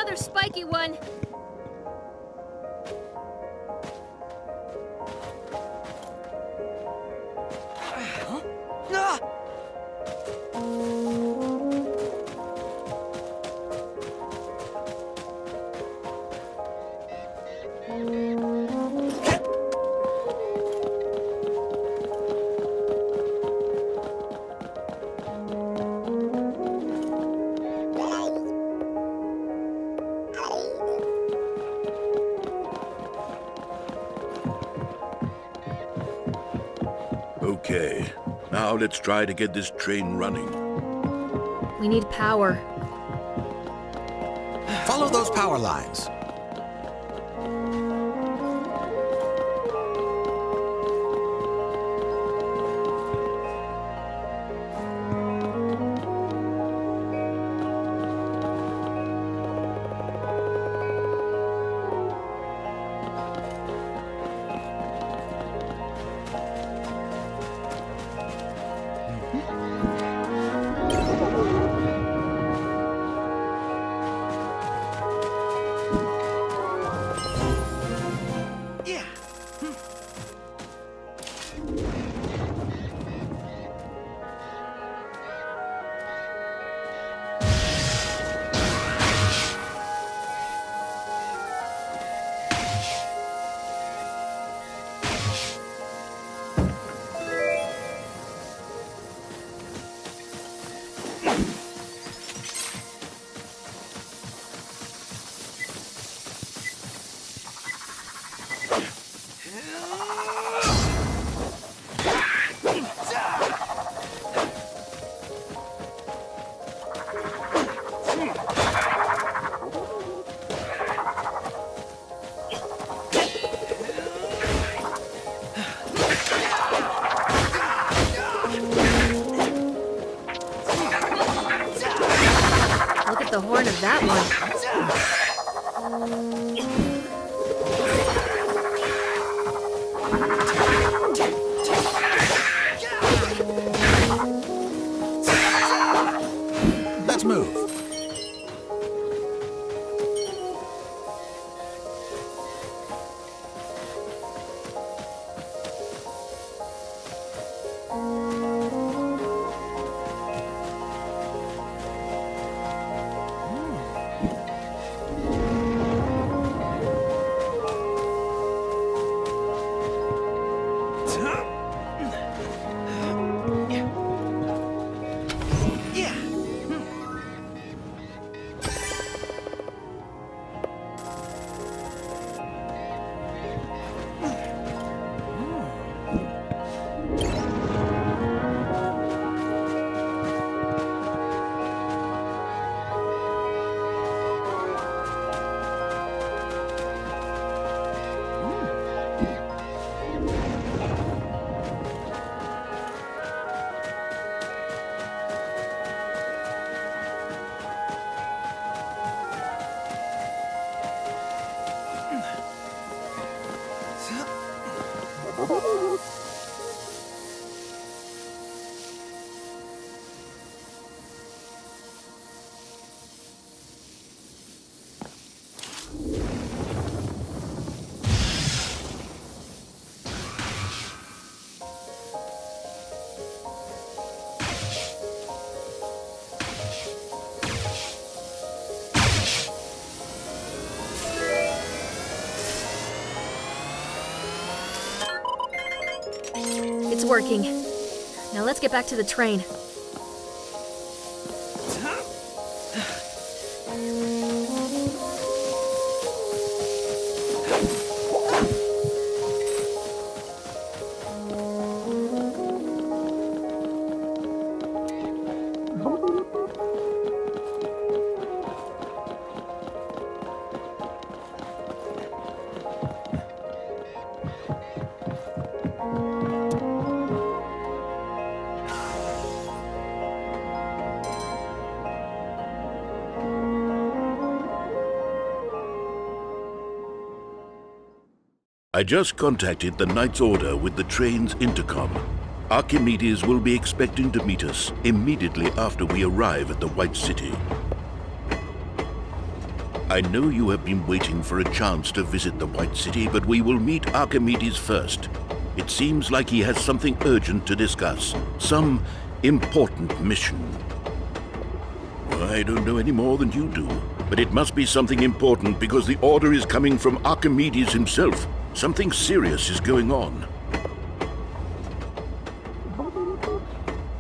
another spiky one. Okay, now let's try to get this train running. We need power. Follow those power lines. Look at the horn of that one. Let's move. It's working. Now let's get back to the train. I just contacted the Knight's Order with the train's intercom. Archimedes will be expecting to meet us immediately after we arrive at the White City. I know you have been waiting for a chance to visit the White City, but we will meet Archimedes first. It seems like he has something urgent to discuss. Some important mission. I don't know any more than you do, but it must be something important because the order is coming from Archimedes himself. Something serious is going on.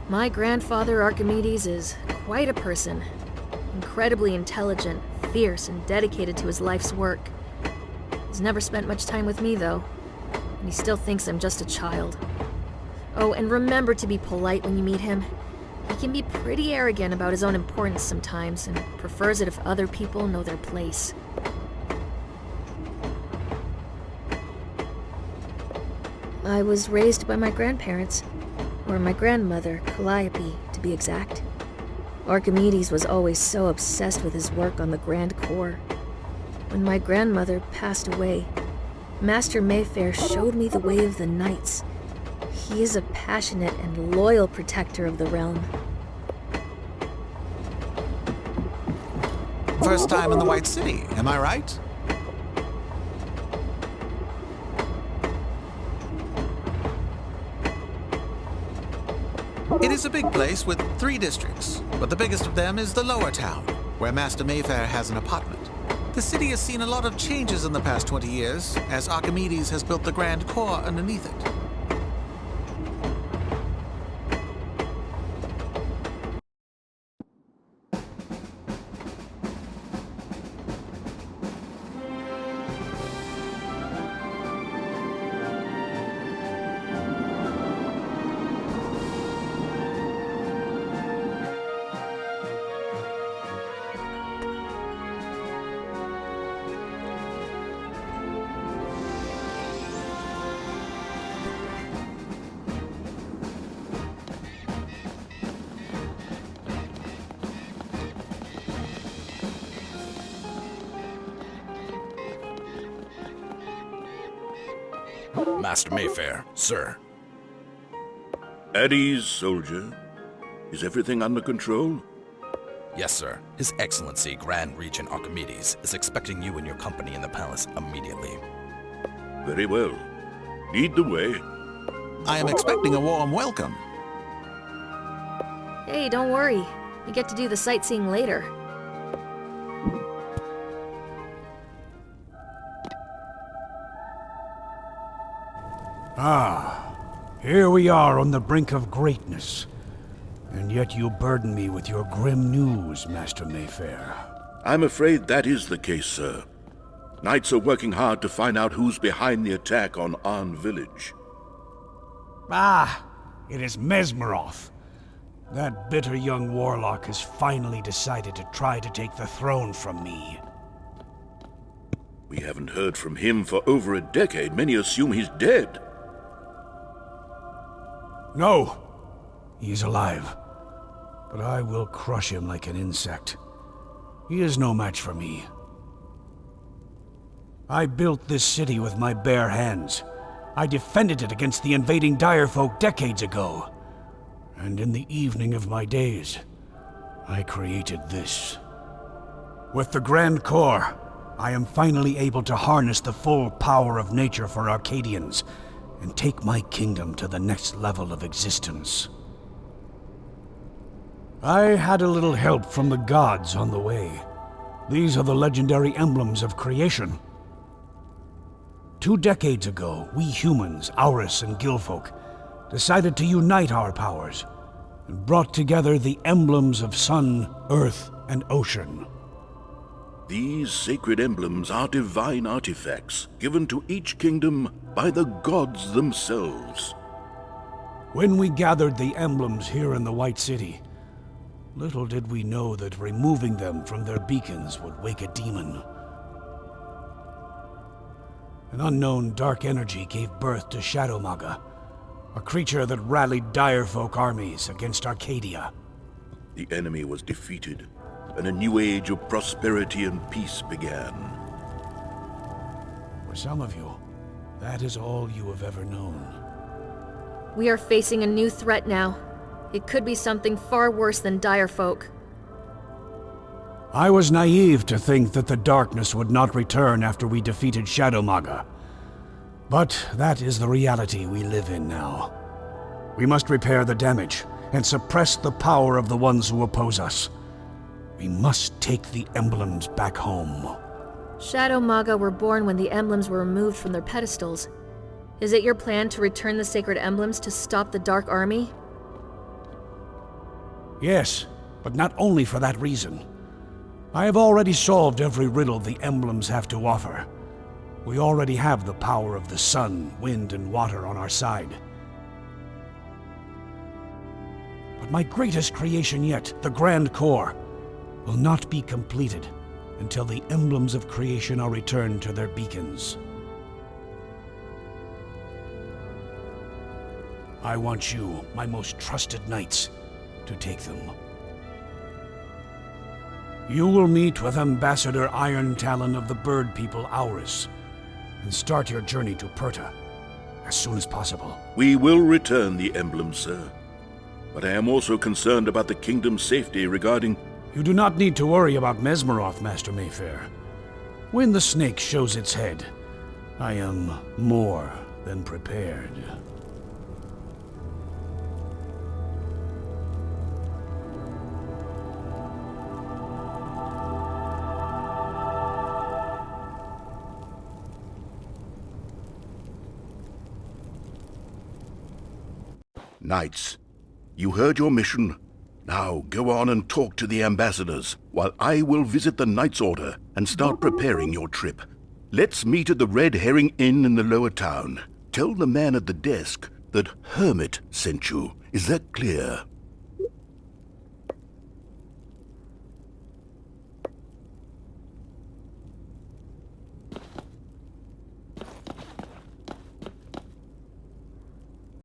My grandfather Archimedes is quite a person. Incredibly intelligent, fierce, and dedicated to his life's work. He's never spent much time with me, though. And he still thinks I'm just a child. Oh, and remember to be polite when you meet him. He can be pretty arrogant about his own importance sometimes, and prefers it if other people know their place. I was raised by my grandparents, or my grandmother, Calliope, to be exact. Archimedes was always so obsessed with his work on the Grand Core. When my grandmother passed away, Master Mayfair showed me the way of the Knights. He is a passionate and loyal protector of the realm. First time in the White City, am I right? It is a big place with 3 districts, but the biggest of them is the Lower Town, where Master Mayfair has an apartment. The city has seen a lot of changes in the past 20 years, as Archimedes has built the Grand Core underneath it. Master Mayfair, sir. At ease, soldier. Is everything under control? Yes, sir. His Excellency, Grand Regent Archimedes, is expecting you and your company in the palace immediately. Very well. Lead the way. I am expecting a warm welcome. Hey, don't worry. You get to do the sightseeing later. Ah, here we are on the brink of greatness. And yet you burden me with your grim news, Master Mayfair. I'm afraid that is the case, sir. Knights are working hard to find out who's behind the attack on Arn Village. Ah, it is Mesmeroth. That bitter young warlock has finally decided to try to take the throne from me. We haven't heard from him for over a decade. Many assume he's dead. No, he is alive. But I will crush him like an insect. He is no match for me. I built this city with my bare hands. I defended it against the invading Direfolk decades ago. And in the evening of my days, I created this. With the Grand Core, I am finally able to harness the full power of nature for Arcadians and take my kingdom to the next level of existence. I had a little help from the gods on the way. These are the legendary emblems of creation. 2 decades ago, we humans, Aurus and Gilfolk, decided to unite our powers and brought together the emblems of sun, earth, and ocean. These sacred emblems are divine artifacts given to each kingdom by the gods themselves. When we gathered the emblems here in the White City, little did we know that removing them from their beacons would wake a demon. An unknown dark energy gave birth to Shadowmaga, a creature that rallied Direfolk armies against Arcadia. The enemy was defeated, and a new age of prosperity and peace began. For some of you, that is all you have ever known. We are facing a new threat now. It could be something far worse than Direfolk. I was naive to think that the darkness would not return after we defeated Shadowmaga. But that is the reality we live in now. We must repair the damage and suppress the power of the ones who oppose us. We must take the emblems back home. Shadowmaga were born when the emblems were removed from their pedestals. Is it your plan to return the sacred emblems to stop the Dark Army? Yes, but not only for that reason. I have already solved every riddle the emblems have to offer. We already have the power of the sun, wind, and water on our side. But my greatest creation yet, the Grand Core, will not be completed until the emblems of creation are returned to their beacons. I want you, my most trusted knights, to take them. You will meet with Ambassador Iron Talon of the Bird People, Auris, and start your journey to Perta as soon as possible. We will return the emblems, sir. But I am also concerned about the kingdom's safety regarding... You do not need to worry about Mesmeroth, Master Mayfair. When the snake shows its head, I am more than prepared. Knights, you heard your mission. Now go on and talk to the ambassadors, while I will visit the Knight's Order and start preparing your trip. Let's meet at the Red Herring Inn in the lower town. Tell the man at the desk that Hermit sent you. Is that clear?